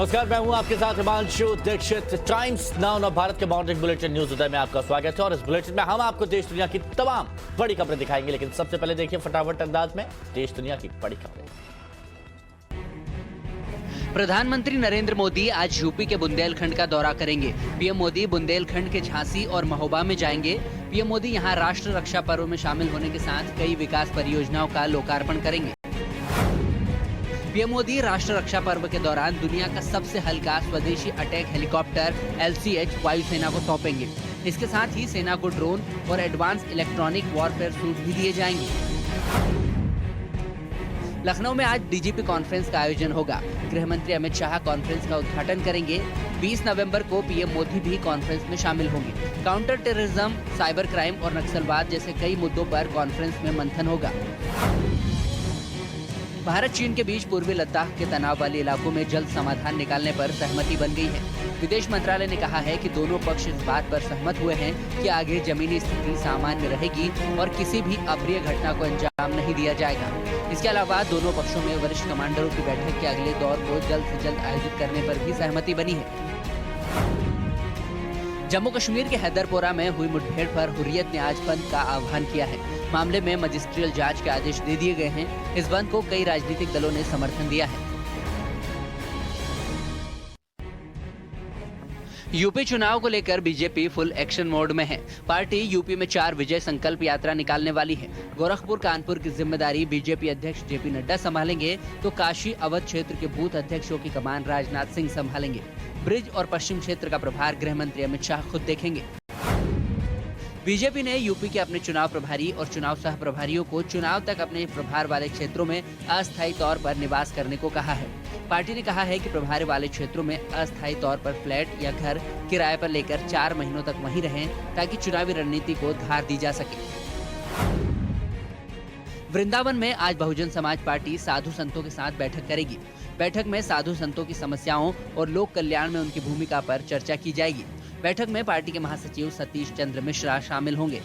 नमस्कार, मैं हूं आपके साथ हिमांशु दीक्षित। टाइम्स नाउ न भारत के मॉर्निंग बुलेटिन न्यूज उदय में आपका स्वागत है और इस बुलेटिन में हम आपको देश दुनिया की तमाम बड़ी खबरें दिखाएंगे। लेकिन सबसे पहले देखिए फटाफट अंदाज में देश दुनिया की बड़ी खबरें। प्रधानमंत्री नरेंद्र मोदी आज यूपी के बुंदेलखंड का दौरा करेंगे। पीएम मोदी बुंदेलखंड के झांसी और महोबा में जाएंगे। पीएम मोदी यहां राष्ट्र रक्षा पर्व में शामिल होने के साथ कई विकास परियोजनाओं का लोकार्पण करेंगे। पीएम मोदी राष्ट्र रक्षा पर्व के दौरान दुनिया का सबसे हल्का स्वदेशी अटैक हेलीकॉप्टर LCH वायुसेना को सौंपेंगे। इसके साथ ही सेना को ड्रोन और एडवांस इलेक्ट्रॉनिक वॉरफेयर सूट भी दिए जाएंगे। लखनऊ में आज डीजीपी कॉन्फ्रेंस का आयोजन होगा। गृह मंत्री अमित शाह कॉन्फ्रेंस का उद्घाटन करेंगे। 20 नवंबर को पीएम मोदी भी कॉन्फ्रेंस में शामिल होंगे। काउंटर टेररिज्म, साइबर क्राइम और नक्सलवाद जैसे कई मुद्दों पर कॉन्फ्रेंस में मंथन होगा। भारत चीन के बीच पूर्वी लद्दाख के तनाव वाले इलाकों में जल्द समाधान निकालने पर सहमति बन गई है। विदेश मंत्रालय ने कहा है कि दोनों पक्ष इस बात पर सहमत हुए हैं कि आगे जमीनी स्थिति सामान्य रहेगी और किसी भी अप्रिय घटना को अंजाम नहीं दिया जाएगा। इसके अलावा दोनों पक्षों में वरिष्ठ कमांडरों की बैठक के अगले दौर को जल्द से जल्द आयोजित करने पर भी सहमति बनी है। जम्मू कश्मीर के हैदरपोरा में हुई मुठभेड़ पर हुर्रियत ने आज बंद का आह्वान किया है। मामले में मजिस्ट्रियल जांच के आदेश दे दिए गए हैं। इस बंद को कई राजनीतिक दलों ने समर्थन दिया है। यूपी चुनाव को लेकर बीजेपी फुल एक्शन मोड में है। पार्टी यूपी में 4 विजय संकल्प यात्रा निकालने वाली है। गोरखपुर कानपुर की जिम्मेदारी बीजेपी अध्यक्ष जेपी नड्डा संभालेंगे, तो काशी अवध क्षेत्र के बूथ अध्यक्षों की कमान राजनाथ सिंह संभालेंगे। ब्रिज और पश्चिम क्षेत्र का प्रभार गृह मंत्री अमित शाह खुद देखेंगे। बीजेपी ने यूपी के अपने चुनाव प्रभारी और चुनाव सह प्रभारियों को चुनाव तक अपने प्रभार वाले क्षेत्रों में अस्थायी तौर पर निवास करने को कहा है। पार्टी ने कहा है कि प्रभार वाले क्षेत्रों में अस्थायी तौर पर फ्लैट या घर किराए पर लेकर 4 महीनों तक वहीं रहें, ताकि चुनावी रणनीति को धार दी जा सके। वृंदावन में आज बहुजन समाज पार्टी साधु संतों के साथ बैठक करेगी। बैठक में साधु संतों की समस्याओं और लोक कल्याण में उनकी भूमिका पर चर्चा की जाएगी। बैठक में पार्टी के महासचिव सतीश चंद्र मिश्रा शामिल होंगे।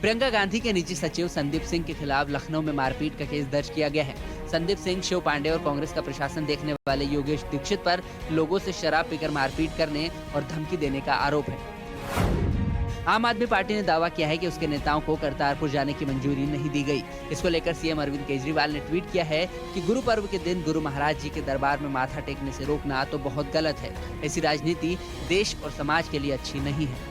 प्रियंका गांधी के निजी सचिव संदीप सिंह के खिलाफ लखनऊ में मारपीट का केस दर्ज किया गया है। संदीप सिंह, शिव पांडे और कांग्रेस का प्रशासन देखने वाले योगेश दीक्षित पर लोगों से शराब पीकर मारपीट करने और धमकी देने का आरोप है। आम आदमी पार्टी ने दावा किया है कि उसके नेताओं को करतारपुर जाने की मंजूरी नहीं दी गई। इसको लेकर सीएम अरविंद केजरीवाल ने ट्वीट किया है कि गुरु पर्व के दिन गुरु महाराज जी के दरबार में माथा टेकने से रोकना तो बहुत गलत है। ऐसी राजनीति देश और समाज के लिए अच्छी नहीं है।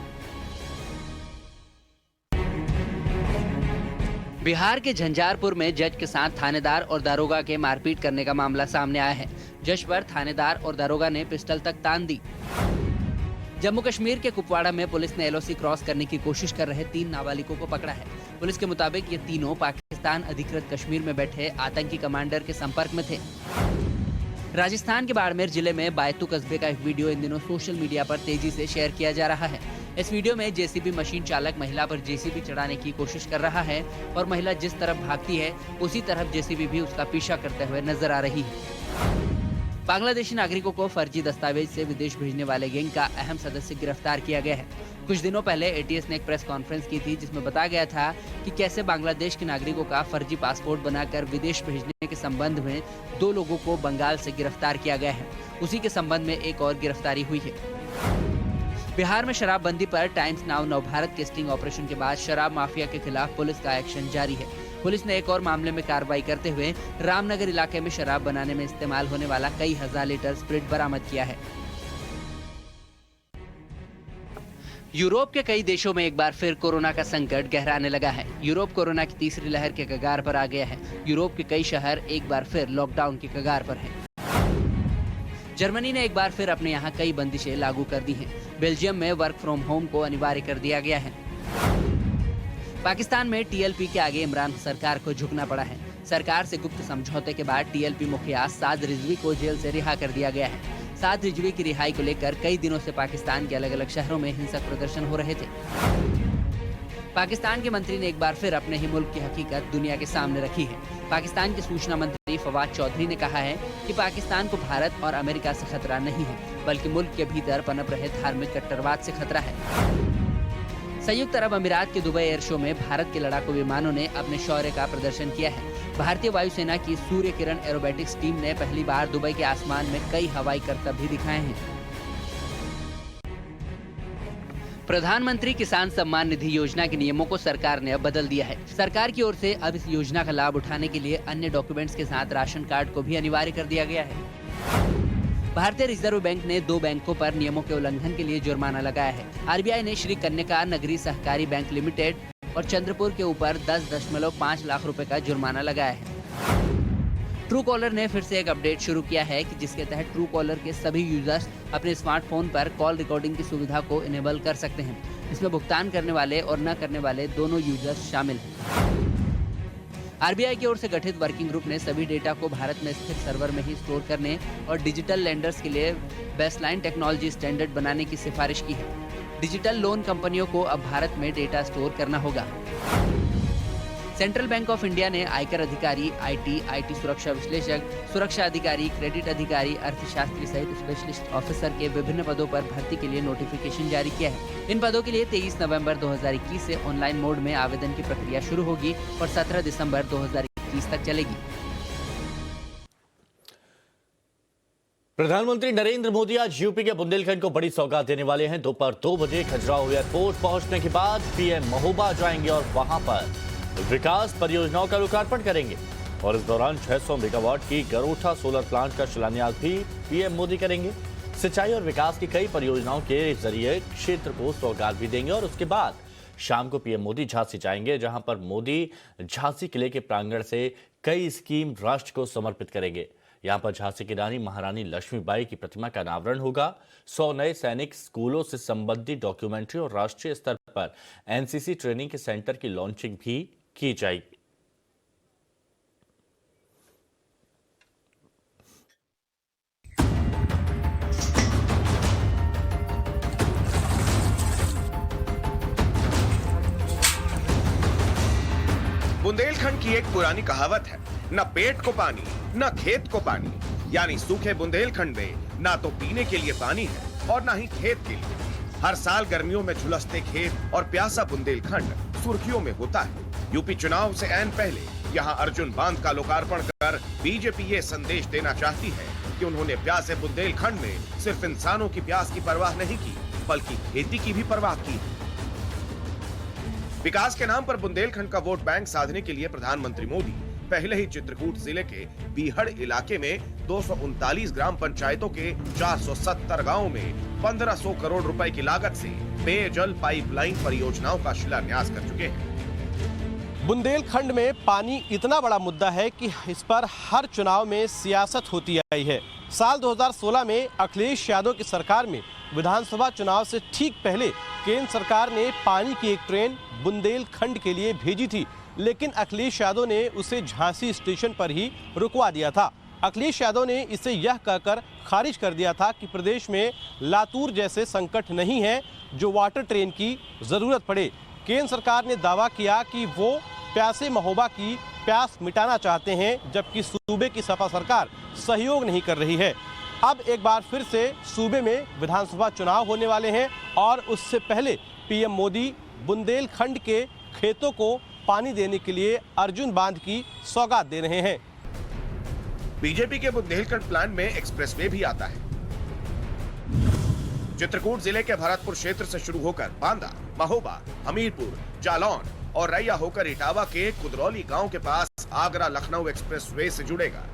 बिहार के झंझारपुर में जज के साथ थानेदार और दारोगा के मारपीट करने का मामला सामने आया है। जज पर थानेदार और दारोगा ने पिस्टल तक तान दी। जम्मू कश्मीर के कुपवाड़ा में पुलिस ने LOC क्रॉस करने की कोशिश कर रहे 3 नाबालिगों को पकड़ा है। पुलिस के मुताबिक ये तीनों पाकिस्तान अधिकृत कश्मीर में बैठे आतंकी कमांडर के संपर्क में थे। राजस्थान के बाड़मेर जिले में बायतू कस्बे का एक वीडियो इन दिनों सोशल मीडिया पर तेजी से शेयर किया जा रहा है। इस वीडियो में जेसीबी मशीन चालक महिला पर जेसीबी चढ़ाने की कोशिश कर रहा है और महिला जिस तरफ भागती है उसी तरफ जेसीबी भी उसका पीछा करते हुए नजर आ रही है। बांग्लादेशी नागरिकों को फर्जी दस्तावेज से विदेश भेजने वाले गैंग का अहम सदस्य गिरफ्तार किया गया है। कुछ दिनों पहले ATS ने एक प्रेस कॉन्फ्रेंस की थी, जिसमें बताया गया था कि कैसे बांग्लादेश के नागरिकों का फर्जी पासपोर्ट बनाकर विदेश भेजने के संबंध में 2 लोगों को बंगाल से गिरफ्तार किया गया है। उसी के संबंध में एक और गिरफ्तारी हुई है। बिहार में शराबबंदी पर टाइम्स नाउ नवभारत के स्टिंग ऑपरेशन के बाद शराब माफिया के खिलाफ पुलिस का एक्शन जारी है। पुलिस ने एक और मामले में कार्रवाई करते हुए रामनगर इलाके में शराब बनाने में इस्तेमाल होने वाला कई हजार लीटर स्प्रिट बरामद किया है। यूरोप के कई देशों में एक बार फिर कोरोना का संकट गहराने लगा है। यूरोप कोरोना की तीसरी लहर के कगार पर आ गया है। यूरोप के कई शहर एक बार फिर लॉकडाउन की कगार पर हैं। जर्मनी ने एक बार फिर अपने यहाँ कई बंदिशें लागू कर दी हैं। बेल्जियम में वर्क फ्रॉम होम को अनिवार्य कर दिया गया है। पाकिस्तान में TLP के आगे इमरान सरकार को झुकना पड़ा है। सरकार से गुप्त समझौते के बाद TLP मुखिया साद रिजवी को जेल से रिहा कर दिया गया है। साद रिजवी की रिहाई को लेकर कई दिनों से पाकिस्तान के अलग अलग शहरों में हिंसक प्रदर्शन हो रहे थे। पाकिस्तान के मंत्री ने एक बार फिर अपने ही मुल्क की हकीकत दुनिया के सामने रखी है। पाकिस्तान के सूचना मंत्री फवाद चौधरी ने कहा है कि पाकिस्तान को भारत और अमेरिका से खतरा नहीं है, बल्कि मुल्क के भीतर पनप रहे धार्मिक कट्टरवाद से खतरा है। संयुक्त अरब अमीरात के दुबई एयर शो में भारत के लड़ाकू विमानों ने अपने शौर्य का प्रदर्शन किया है। भारतीय वायुसेना की सूर्य किरण एरोबेटिक्स टीम ने पहली बार दुबई के आसमान में कई हवाई करतब भी दिखाए हैं। प्रधानमंत्री किसान सम्मान निधि योजना के नियमों को सरकार ने अब बदल दिया है। सरकार की ओर से अब इस योजना का लाभ उठाने के लिए अन्य डॉक्यूमेंट्स के साथ राशन कार्ड को भी अनिवार्य कर दिया गया है। भारतीय रिजर्व बैंक ने 2 बैंकों पर नियमों के उल्लंघन के लिए जुर्माना लगाया है। आरबीआई ने श्री कन्या नगरी सहकारी बैंक लिमिटेड और चंद्रपुर के ऊपर 10.5 लाख रुपए का जुर्माना लगाया है। ट्रू कॉलर ने फिर से एक अपडेट शुरू किया है कि जिसके तहत ट्रू कॉलर के सभी यूजर्स अपने स्मार्टफोन पर कॉल रिकॉर्डिंग की सुविधा को इनेबल कर सकते हैं। इसमें भुगतान करने वाले और न करने वाले दोनों यूजर्स शामिल हैं। आरबीआई की ओर से गठित वर्किंग ग्रुप ने सभी डेटा को भारत में स्थित सर्वर में ही स्टोर करने और डिजिटल लेंडर्स के लिए बेसलाइन टेक्नोलॉजी स्टैंडर्ड बनाने की सिफारिश की है। डिजिटल लोन कंपनियों को अब भारत में डेटा स्टोर करना होगा। सेंट्रल बैंक ऑफ इंडिया ने आयकर अधिकारी, आईटी सुरक्षा विश्लेषक, सुरक्षा अधिकारी, क्रेडिट अधिकारी, अर्थशास्त्री सहित स्पेशलिस्ट ऑफिसर के विभिन्न पदों पर भर्ती के लिए नोटिफिकेशन जारी किया है। इन पदों के लिए 23 नवंबर 2021 से ऑनलाइन मोड में आवेदन की प्रक्रिया शुरू होगी और 17 दिसंबर 2021 तक चलेगी। प्रधानमंत्री नरेंद्र मोदी आज यूपी के बुंदेलखंड को बड़ी सौगात देने वाले हैं। दोपहर 2 बजे खजुराहो एयरपोर्ट पहुंचने के बाद पीएम महोबा जाएंगे और वहां पर विकास परियोजनाओं का लोकार्पण करेंगे और इस दौरान 600 मेगावाट की गरोठा सोलर प्लांट का शिलान्यास भी पीएम मोदी करेंगे। सिंचाई और विकास की कई परियोजनाओं के जरिए क्षेत्र को सौगात भी देंगे और उसके बाद शाम को पीएम मोदी झांसी जाएंगे, जहां पर मोदी झांसी किले के प्रांगण से कई स्कीम राष्ट्र को समर्पित करेंगे। यहां पर झांसी की रानी महारानी लक्ष्मीबाई की प्रतिमा का अनावरण होगा। 100 नए सैनिक स्कूलों से संबंधित डॉक्यूमेंट्री और राष्ट्रीय स्तर पर एनसीसी ट्रेनिंग के सेंटर की लॉन्चिंग भी की जाएगी। बुंदेलखंड की एक पुरानी कहावत है, न पेट को पानी न खेत को पानी, यानी सूखे बुंदेलखंड में ना तो पीने के लिए पानी है और ना ही खेत के लिए। हर साल गर्मियों में झुलसते खेत और प्यासा बुंदेलखंड सुर्खियों में होता है। यूपी चुनाव से ऐन पहले यहां अर्जुन बांध का लोकार्पण कर बीजेपी ये संदेश देना चाहती है कि उन्होंने प्यासे बुंदेलखंड में सिर्फ इंसानों की प्यास की परवाह नहीं की, बल्कि खेती की भी परवाह की। विकास के नाम पर बुंदेलखंड का वोट बैंक साधने के लिए प्रधानमंत्री मोदी पहले ही चित्रकूट जिले के बीहड़ इलाके में 239 ग्राम पंचायतों के 470 गांवों में 1500 करोड़ रुपए की लागत से पेयजल पाइपलाइन परियोजनाओं का शिलान्यास कर चुके हैं। बुंदेलखंड में पानी इतना बड़ा मुद्दा है कि इस पर हर चुनाव में सियासत होती आई है। साल 2016 में अखिलेश यादव की सरकार में विधानसभा चुनाव से ठीक पहले केंद्र सरकार ने पानी की एक ट्रेन बुंदेलखंड के लिए भेजी थी, लेकिन अखिलेश यादव ने उसे झांसी स्टेशन पर ही रुकवा दिया था। अखिलेश यादव ने इसे यह कहकर खारिज कर दिया था कि प्रदेश में लातूर जैसे संकट नहीं है जो वाटर ट्रेन की जरूरत पड़े। केंद्र सरकार ने दावा किया कि वो प्यासे महोबा की प्यास मिटाना चाहते हैं, जबकि सूबे की सपा सरकार सहयोग नहीं कर रही है। अब एक बार फिर से सूबे में विधानसभा चुनाव होने वाले हैं और उससे पहले पीएम मोदी बुंदेलखंड के खेतों को पानी देने के लिए अर्जुन बांध की सौगात दे रहे हैं। बीजेपी के बुंदेलखंड प्लान में एक्सप्रेसवे भी आता है। चित्रकूट जिले के भरतपुर क्षेत्र से शुरू होकर बांदा, महोबा, हमीरपुर, जालौन और रैया होकर इटावा के कुदरौली गांव के पास आगरा लखनऊ एक्सप्रेसवे से जुड़ेगा।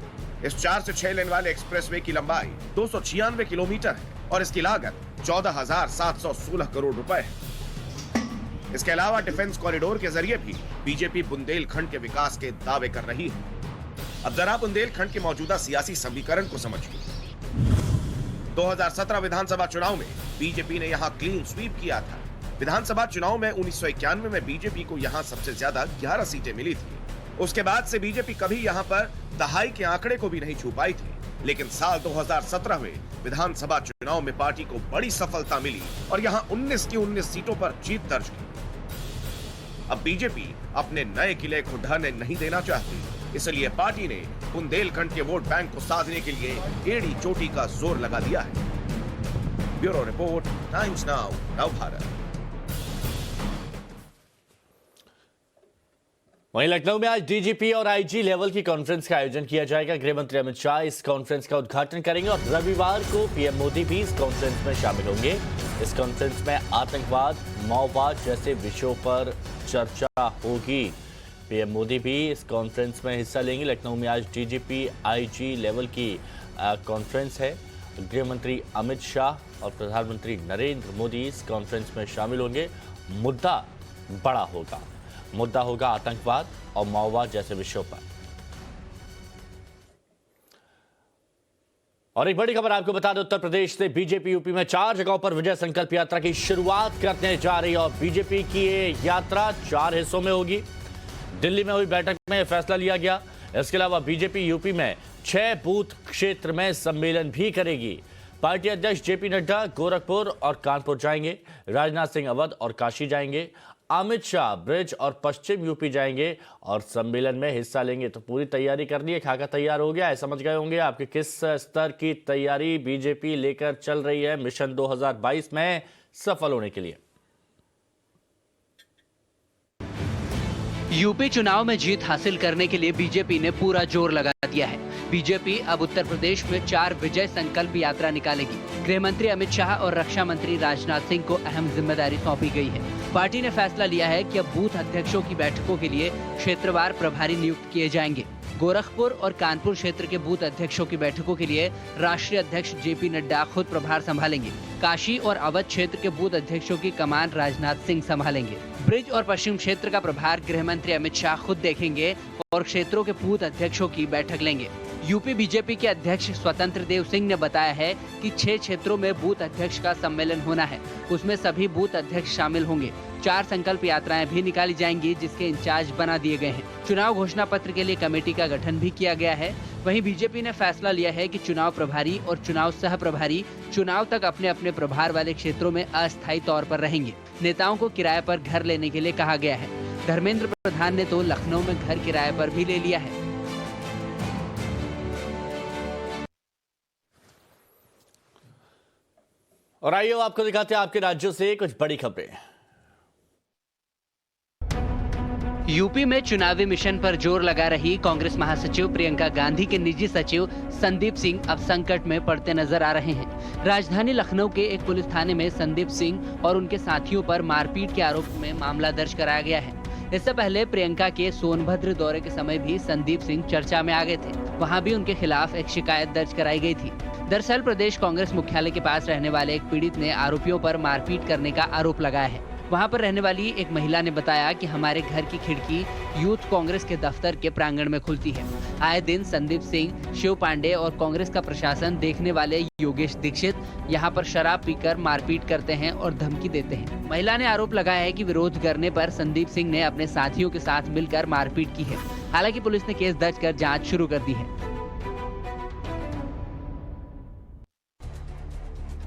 इस 4 से 6 लेन वाले एक्सप्रेसवे की लंबाई 296 किलोमीटर है और इसकी लागत 14,716 करोड़ रुपए है। इसके अलावा डिफेंस कॉरिडोर के जरिए भी बीजेपी बुंदेलखंड के विकास के दावे कर रही है। अब जरा बुंदेलखंड के मौजूदा सियासी समीकरण को समझिए। 2017 विधानसभा चुनाव में बीजेपी ने यहां क्लीन स्वीप किया था। विधानसभा चुनाव में 1991 में बीजेपी को यहां सबसे ज्यादा 11 सीटें मिली थी। उसके बाद से बीजेपी कभी यहां पर दहाई के आंकड़े को भी नहीं छू पाई थी, लेकिन साल 2017 में विधानसभा चुनाव में पार्टी को बड़ी सफलता मिली और यहां 19 की 19 सीटों पर जीत दर्ज की। अब बीजेपी अपने नए किले को ढहने नहीं देना चाहती, इसलिए पार्टी ने बुंदेलखंड के वोट बैंक को साधने के लिए एड़ी चोटी का जोर लगा दिया है। ब्यूरो रिपोर्ट, टाइम्स नाउ, नव भारत। वहीं लखनऊ में आज डीजीपी और आईजी लेवल की कॉन्फ्रेंस का आयोजन किया जाएगा। गृह मंत्री अमित शाह इस कॉन्फ्रेंस का उद्घाटन करेंगे और रविवार को पीएम मोदी भी इस कॉन्फ्रेंस में शामिल होंगे। इस कॉन्फ्रेंस में आतंकवाद, माओवाद जैसे विषयों पर चर्चा होगी। पीएम मोदी भी इस कॉन्फ्रेंस में हिस्सा लेंगे। लखनऊ में आज डीजीपी आईजी लेवल की कॉन्फ्रेंस है। गृह मंत्री अमित शाह और प्रधानमंत्री नरेंद्र मोदी इस कॉन्फ्रेंस में शामिल होंगे। मुद्दा बड़ा होगा आतंकवाद और माओवाद जैसे विषयों पर। और एक बड़ी खबर आपको बता दें, उत्तर प्रदेश से बीजेपी यूपी में 4 जगहों पर विजय संकल्प यात्रा की शुरुआत करने जा रही है और बीजेपी की ये यात्रा 4 हिस्सों में होगी। दिल्ली में हुई बैठक में फैसला लिया गया। इसके अलावा बीजेपी यूपी में 6 बूथ क्षेत्र में सम्मेलन भी करेगी। पार्टी अध्यक्ष जेपी नड्डा गोरखपुर और कानपुर जाएंगे। राजनाथ सिंह अवध और काशी जाएंगे। अमित शाह ब्रिज और पश्चिम यूपी जाएंगे और सम्मेलन में हिस्सा लेंगे। तो पूरी तैयारी कर ली है, खाका तैयार हो गया है। समझ गए होंगे आपके किस स्तर की तैयारी बीजेपी लेकर चल रही है मिशन 2022 में सफल होने के लिए। यूपी चुनाव में जीत हासिल करने के लिए बीजेपी ने पूरा जोर लगा दिया है। बीजेपी अब उत्तर प्रदेश में 4 विजय संकल्प यात्रा निकालेगी। गृह मंत्री अमित शाह और रक्षा मंत्री राजनाथ सिंह को अहम जिम्मेदारी सौंपी गई है। पार्टी ने फैसला लिया है कि अब बूथ अध्यक्षों की बैठकों के लिए क्षेत्रवार प्रभारी नियुक्त किए जाएंगे। गोरखपुर और कानपुर क्षेत्र के बूथ अध्यक्षों की बैठकों के लिए राष्ट्रीय अध्यक्ष जेपी नड्डा खुद प्रभार संभालेंगे। काशी और अवध क्षेत्र के बूथ अध्यक्षों की कमान राजनाथ सिंह संभालेंगे। ब्रिज और पश्चिम क्षेत्र का प्रभार गृह मंत्री अमित शाह खुद देखेंगे और क्षेत्रों के बूथ अध्यक्षों की बैठक लेंगे। यूपी बीजेपी के अध्यक्ष स्वतंत्र देव सिंह ने बताया है कि 6 क्षेत्रों में बूथ अध्यक्ष का सम्मेलन होना है। उसमें सभी बूथ अध्यक्ष शामिल होंगे। 4 संकल्प यात्राएं भी निकाली जाएंगी जिसके इंचार्ज बना दिए गए हैं। चुनाव घोषणा पत्र के लिए कमेटी का गठन भी किया गया है। वहीं बीजेपी ने फैसला लिया है कि चुनाव प्रभारी और चुनाव सह प्रभारी चुनाव तक अपने अपने प्रभार वाले क्षेत्रों में अस्थायी तौर पर रहेंगे। नेताओं को किराए पर घर लेने के लिए कहा गया है। धर्मेंद्र प्रधान ने तो लखनऊ में घर किराए पर भी ले लिया है। और आइए आपको दिखाते हैं आपके राज्यों से कुछ बड़ी खबरें। यूपी में चुनावी मिशन पर जोर लगा रही कांग्रेस महासचिव प्रियंका गांधी के निजी सचिव संदीप सिंह अब संकट में पड़ते नजर आ रहे हैं। राजधानी लखनऊ के एक पुलिस थाने में संदीप सिंह और उनके साथियों पर मारपीट के आरोप में मामला दर्ज कराया गया है। इससे पहले प्रियंका के सोनभद्र दौरे के समय भी संदीप सिंह चर्चा में आ गए थे। वहां भी उनके खिलाफ एक शिकायत दर्ज कराई गई थी। दरअसल प्रदेश कांग्रेस मुख्यालय के पास रहने वाले एक पीड़ित ने आरोपियों पर मारपीट करने का आरोप लगाया है। वहां पर रहने वाली एक महिला ने बताया कि हमारे घर की खिड़की यूथ कांग्रेस के दफ्तर के प्रांगण में खुलती है। आए दिन संदीप सिंह, शिव पांडे और कांग्रेस का प्रशासन देखने वाले योगेश दीक्षित यहां पर शराब पीकर मारपीट करते हैं और धमकी देते हैं। महिला ने आरोप लगाया है कि विरोध करने पर संदीप सिंह ने अपने साथियों के साथ मिलकर मारपीट की है। हालांकि पुलिस ने केस दर्ज कर जाँच शुरू कर दी है।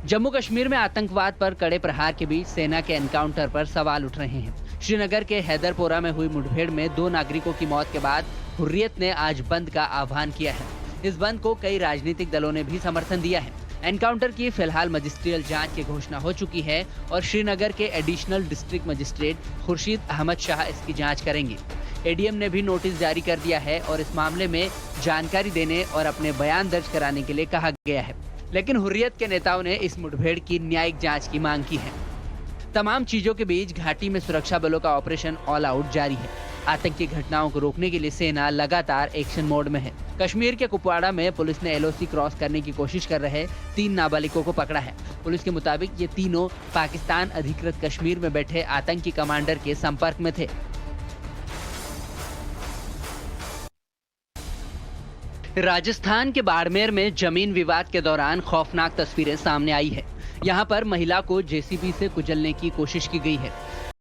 जम्मू कश्मीर में आतंकवाद पर कड़े प्रहार के बीच सेना के एनकाउंटर पर सवाल उठ रहे हैं। श्रीनगर के हैदरपोरा में हुई मुठभेड़ में 2 नागरिकों की मौत के बाद हुर्रियत ने आज बंद का आह्वान किया है। इस बंद को कई राजनीतिक दलों ने भी समर्थन दिया है। एनकाउंटर की फिलहाल मजिस्ट्रियल जांच की घोषणा हो चुकी है और श्रीनगर के additional district magistrate Khurshid Ahmad Shah इसकी जाँच करेंगे। एडीएम ने भी नोटिस जारी कर दिया है और इस मामले में जानकारी देने और अपने बयान दर्ज कराने के लिए कहा गया है। लेकिन हुर्रियत के नेताओं ने इस मुठभेड़ की न्यायिक जांच की मांग की है। तमाम चीजों के बीच घाटी में सुरक्षा बलों का ऑपरेशन ऑल आउट जारी है। आतंकी घटनाओं को रोकने के लिए सेना लगातार एक्शन मोड में है। कश्मीर के कुपवाड़ा में पुलिस ने एलओसी क्रॉस करने की कोशिश कर रहे 3 नाबालिगों को पकड़ा है। पुलिस के मुताबिक ये तीनों पाकिस्तान अधिकृत कश्मीर में बैठे आतंकी कमांडर के संपर्क में थे। राजस्थान के बाड़मेर में जमीन विवाद के दौरान खौफनाक तस्वीरें सामने आई है। यहां पर महिला को जेसीबी से कुचलने की कोशिश की गई है।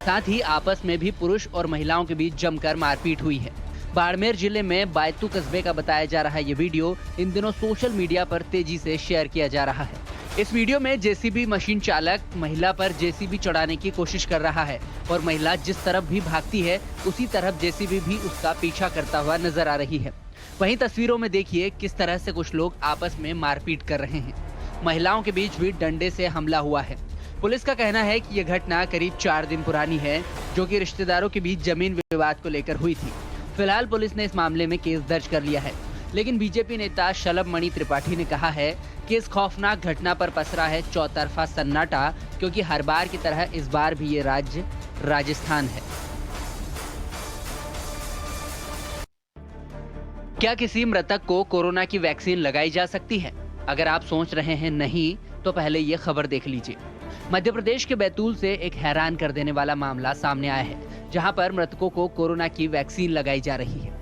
साथ ही आपस में भी पुरुष और महिलाओं के बीच जमकर मारपीट हुई है। बाड़मेर जिले में बायतू कस्बे का बताया जा रहा ये वीडियो इन दिनों सोशल मीडिया पर तेजी से शेयर किया जा रहा है। इस वीडियो में जेसीबी मशीन चालक महिला पर जेसीबी चढ़ाने की कोशिश कर रहा है और महिला जिस तरफ भी भागती है उसी तरफ जेसीबी भी उसका पीछा करता हुआ नजर आ रही है। वहीं तस्वीरों में देखिए किस तरह से कुछ लोग आपस में मारपीट कर रहे हैं। महिलाओं के बीच भी डंडे से हमला हुआ है। पुलिस का कहना है कि यह घटना करीब 4 दिन पुरानी है, जो कि रिश्तेदारों के बीच जमीन विवाद को लेकर हुई थी। फिलहाल पुलिस ने इस मामले में केस दर्ज कर लिया है, लेकिन बीजेपी नेता शलभ मणि त्रिपाठी ने कहा है कि इस खौफनाक घटना पर पसरा है चौतरफा सन्नाटा, क्योंकि हर बार की तरह इस बार भी ये राज्य राजस्थान है। क्या किसी मृतक को कोरोना की वैक्सीन लगाई जा सकती है? अगर आप सोच रहे हैं नहीं, तो पहले ये खबर देख लीजिए। मध्य प्रदेश के बैतूल से एक हैरान कर देने वाला मामला सामने आया है, जहां पर मृतकों को कोरोना की वैक्सीन लगाई जा रही है।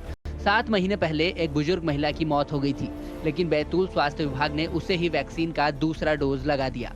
7 महीने पहले एक बुजुर्ग महिला की मौत हो गई थी, लेकिन बैतूल स्वास्थ्य विभाग ने उसे ही वैक्सीन का दूसरा डोज लगा दिया।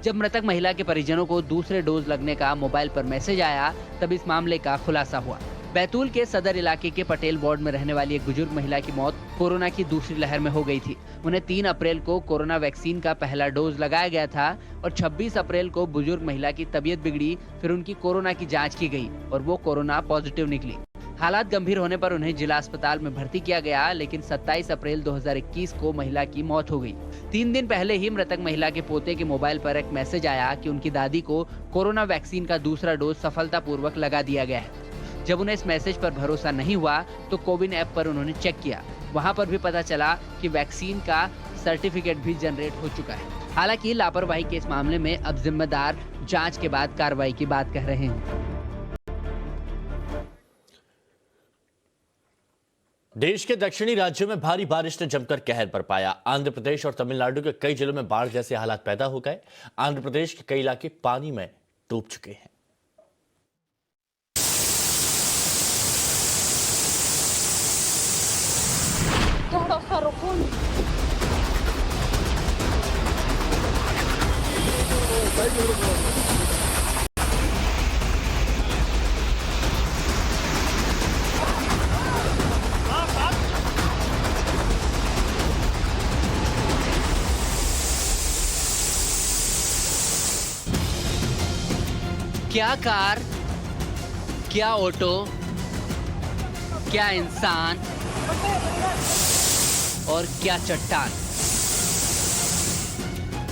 जब मृतक महिला के परिजनों को दूसरे डोज लगने का मोबाइल पर मैसेज आया, तब इस मामले का खुलासा हुआ। बैतूल के सदर इलाके के पटेल वार्ड में रहने वाली एक बुजुर्ग महिला की मौत कोरोना की दूसरी लहर में हो गई थी। उन्हें 3 अप्रैल को कोरोना वैक्सीन का पहला डोज लगाया गया था और 26 अप्रैल को बुजुर्ग महिला की तबीयत बिगड़ी, फिर उनकी कोरोना की जांच की गई और वो कोरोना पॉजिटिव निकली। हालात गंभीर होने पर उन्हें जिला अस्पताल में भर्ती किया गया, लेकिन 27 अप्रैल 2021 को महिला की मौत हो गई। 3 दिन पहले ही मृतक महिला के पोते के मोबाइल पर एक मैसेज आया कि उनकी दादी को कोरोना वैक्सीन का दूसरा डोज सफलतापूर्वक लगा दिया गया है। जब उन्हें इस मैसेज पर भरोसा नहीं हुआ तो कोविन ऐप पर उन्होंने चेक किया। वहां पर भी पता चला कि वैक्सीन का सर्टिफिकेट भी जनरेट हो चुका है। हालांकि लापरवाही के इस मामले में अब जिम्मेदार जांच के बाद कार्रवाई की बात कह रहे हैं। देश के दक्षिणी राज्यों में भारी बारिश ने जमकर कहर बरपाया। आंध्र प्रदेश और तमिलनाडु के कई जिलों में बाढ़ जैसे हालात पैदा हो गए। आंध्र प्रदेश के कई इलाके पानी में डूब चुके हैं। थोड़ा सा रुको। क्या कार, क्या ऑटो, क्या इंसान और क्या चट्टान।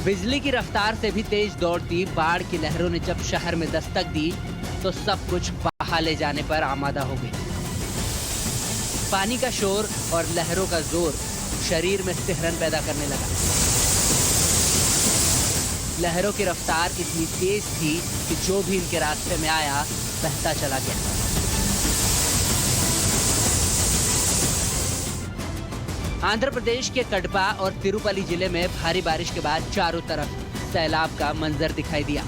बिजली की रफ्तार से भी तेज दौड़ती बाढ़ की लहरों ने जब शहर में दस्तक दी तो सब कुछ बहा ले जाने पर आमादा हो गई। पानी का शोर और लहरों का जोर शरीर में सिहरन पैदा करने लगा। लहरों की रफ्तार इतनी तेज थी कि जो भी इनके रास्ते में आया बहता चला गया। आंध्र प्रदेश के कडपा और तिरुपति जिले में भारी बारिश के बाद चारों तरफ सैलाब का मंजर दिखाई दिया।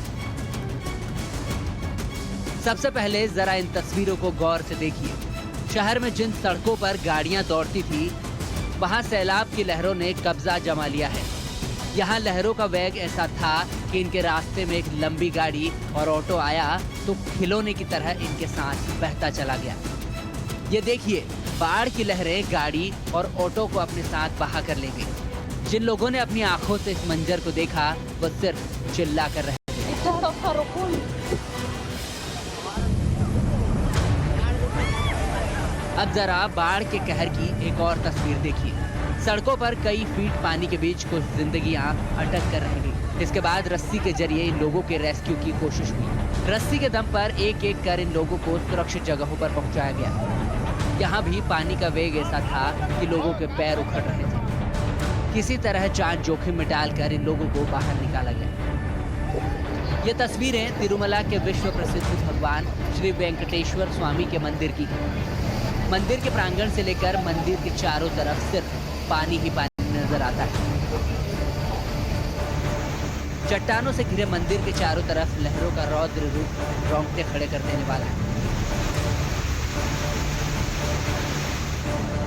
सबसे पहले जरा इन तस्वीरों को गौर से देखिए। शहर में जिन सड़कों पर गाड़ियां दौड़ती थी, वहां सैलाब की लहरों ने कब्जा जमा लिया है। यहाँ लहरों का वेग ऐसा था कि इनके रास्ते में एक लंबी गाड़ी और ऑटो आया तो खिलौने की तरह इनके साथ बहता चला गया। ये देखिए, बाढ़ की लहरें गाड़ी और ऑटो को अपने साथ बहा कर ले गई। जिन लोगों ने अपनी आंखों से इस मंजर को देखा वो सिर्फ चिल्ला कर रहे थे। अब जरा बाढ़ के कहर की एक और तस्वीर देखिए। सड़कों पर कई फीट पानी के बीच कुछ जिंदगियां अटक कर रह गई। इसके बाद रस्सी के जरिए इन लोगों के रेस्क्यू की कोशिश हुई। रस्सी के दम पर एक एक कर इन लोगों को सुरक्षित जगहों पर पहुंचाया गया। यहाँ भी पानी का वेग ऐसा था कि लोगों के पैर उखड़ रहे थे। किसी तरह जान जोखिम में डालकर इन लोगों को बाहर निकाला गया। ये तस्वीरें तिरुमला के विश्व प्रसिद्ध भगवान श्री वेंकटेश्वर स्वामी के मंदिर की है। मंदिर के प्रांगण से लेकर मंदिर के चारों तरफ सिर्फ पानी ही पानी नजर आता है। चट्टानों से घिरे मंदिर के चारों तरफ लहरों का रौद्र रूप रोंगटे खड़े कर देने वाला है।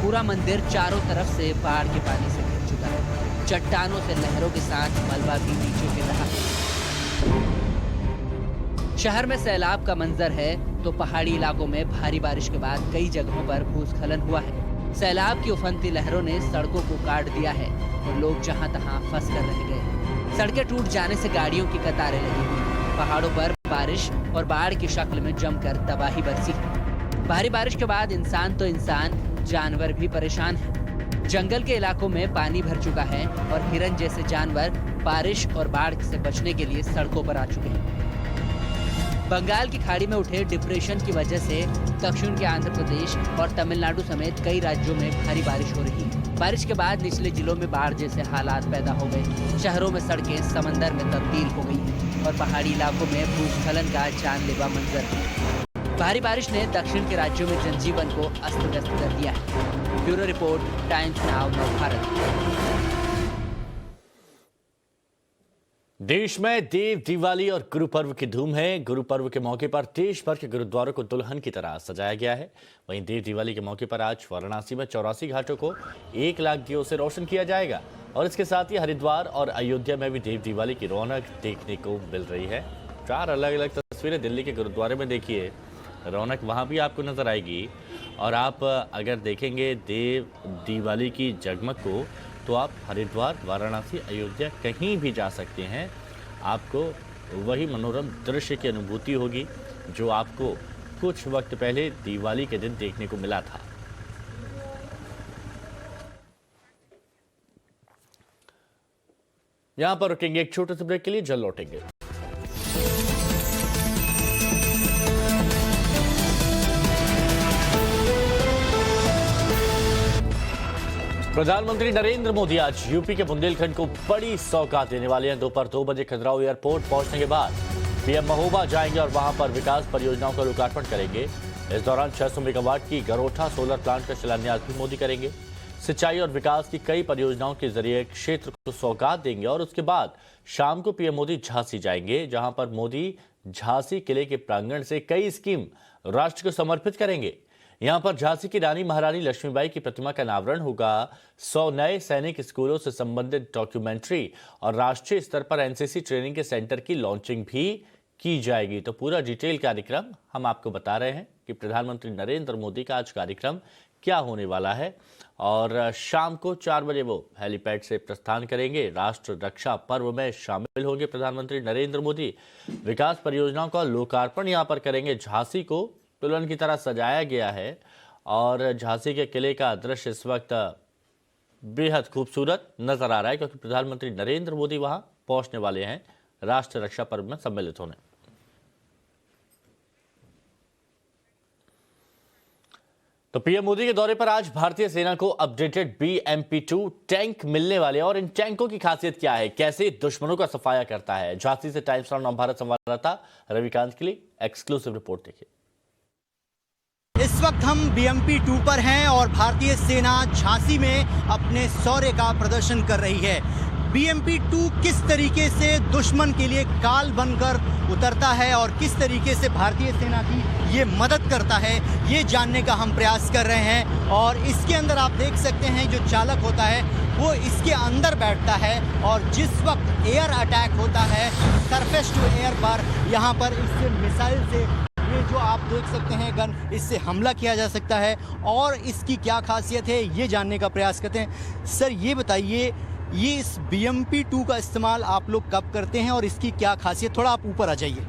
पूरा मंदिर चारों तरफ से बाढ़ के पानी से घिर चुका है। चट्टानों से लहरों के साथ मलबा भी नीचे गिर रहा है। शहर में सैलाब का मंजर है तो पहाड़ी इलाकों में भारी बारिश के बाद कई जगहों पर भूस्खलन हुआ है। सैलाब की उफनती लहरों ने सड़कों को काट दिया है और लोग जहां तहां फंस कर रह गए। सड़कें टूट जाने से गाड़ियों की कतारें लगी हुई। पहाड़ों पर बारिश और बाढ़ की शक्ल में जमकर तबाही बरसी। भारी बारिश के बाद इंसान तो इंसान, जानवर भी परेशान हैं। जंगल के इलाकों में पानी भर चुका है और हिरन जैसे जानवर बारिश और बाढ़ से बचने के लिए सड़कों पर आ चुके हैं। बंगाल की खाड़ी में उठे डिप्रेशन की वजह से दक्षिण के आंध्र प्रदेश और तमिलनाडु समेत कई राज्यों में भारी बारिश हो रही है। बारिश के बाद निचले जिलों में बाढ़ जैसे हालात पैदा हो गए। शहरों में सड़कें समंदर में तब्दील हो गई हैं और पहाड़ी इलाकों में भूस्खलन का जानलेवा मंजर है। भारी बारिश ने दक्षिण के राज्यों में जनजीवन को अस्त व्यस्त कर दिया है। Bureau report, times now Bharat. देश में देव दिवाली और गुरु पर्व की धूम है। गुरु पर्व के मौके पर देश भर के गुरुद्वारों को दुल्हन की तरह सजाया गया है। वहीं देव दिवाली के मौके पर आज वाराणसी में 84 घाटों को 1 लाख दियों से रोशन किया जाएगा और इसके साथ ही हरिद्वार और अयोध्या में भी देव दिवाली की रौनक देखने को मिल रही है। 4 अलग अलग तस्वीरें दिल्ली के गुरुद्वारे में देखिए, रौनक वहां भी आपको नजर आएगी। और आप अगर देखेंगे देव दिवाली की जगमग को तो आप हरिद्वार, वाराणसी, अयोध्या कहीं भी जा सकते हैं, आपको वही मनोरम दृश्य की अनुभूति होगी जो आपको कुछ वक्त पहले दिवाली के दिन देखने को मिला था। यहां पर रुकेंगे एक छोटे से ब्रेक के लिए, जल्द लौटेंगे। प्रधानमंत्री नरेंद्र मोदी आज यूपी के बुंदेलखंड को बड़ी सौगात देने वाले हैं। दोपहर 2 बजे खजुराहो एयरपोर्ट पहुंचने के बाद पीएम महोबा जाएंगे और वहां पर विकास परियोजनाओं का लोकार्पण करेंगे। इस दौरान 600 मेगावाट की गरोठा सोलर प्लांट का शिलान्यास भी मोदी करेंगे। सिंचाई और विकास की कई परियोजनाओं के जरिए क्षेत्र को सौगात देंगे और उसके बाद शाम को पीएम मोदी झांसी जाएंगे, जहां पर मोदी झांसी किले के प्रांगण से कई स्कीम राष्ट्र को समर्पित करेंगे। यहां पर झांसी की रानी महारानी लक्ष्मीबाई की प्रतिमा का अनावरण होगा। 100 नए सैनिक स्कूलों से संबंधित डॉक्यूमेंट्री और राष्ट्रीय स्तर पर एनसीसी ट्रेनिंग के सेंटर की लॉन्चिंग भी की जाएगी। तो पूरा डिटेल कार्यक्रम हम आपको बता रहे हैं कि प्रधानमंत्री नरेंद्र मोदी का आज कार्यक्रम क्या होने वाला है। और शाम को 4 बजे वो हेलीपैड से प्रस्थान करेंगे। राष्ट्र रक्षा पर्व में शामिल होंगे प्रधानमंत्री नरेंद्र मोदी। विकास परियोजनाओं का लोकार्पण यहाँ पर करेंगे। झांसी को दुल्हन की तरह सजाया गया है और झांसी के किले का दृश्य इस वक्त बेहद खूबसूरत नजर आ रहा है क्योंकि प्रधानमंत्री नरेंद्र मोदी वहां पहुंचने वाले हैं राष्ट्रीय रक्षा पर्व में सम्मिलित होने। तो पीएम मोदी के दौरे पर आज भारतीय सेना को अपडेटेड BMP-2 टैंक मिलने वाले और इन टैंकों की खासियत क्या है, कैसे दुश्मनों का सफाया करता है। झांसी से टाइम्स नाउ भारत संवाददाता रविकांत के लिए एक्सक्लूसिव रिपोर्ट देखिए। इस वक्त हम BMP-2 पर हैं और भारतीय सेना झांसी में अपने शौर्य का प्रदर्शन कर रही है। BMP-2 किस तरीके से दुश्मन के लिए काल बनकर उतरता है और किस तरीके से भारतीय सेना की ये मदद करता है, ये जानने का हम प्रयास कर रहे हैं। और इसके अंदर आप देख सकते हैं जो चालक होता है वो इसके अंदर बैठता है और जिस वक्त एयर अटैक होता है सरफेस टू एयर पर, यहाँ पर इससे मिसाइल से ये जो आप देख सकते हैं गन, इससे हमला किया जा सकता है। और इसकी क्या खासियत है ये जानने का प्रयास करते हैं। सर ये बताइए, ये इस BMP-2 का इस्तेमाल आप लोग कब करते हैं और इसकी क्या खासियत, थोड़ा आप ऊपर आ जाइए।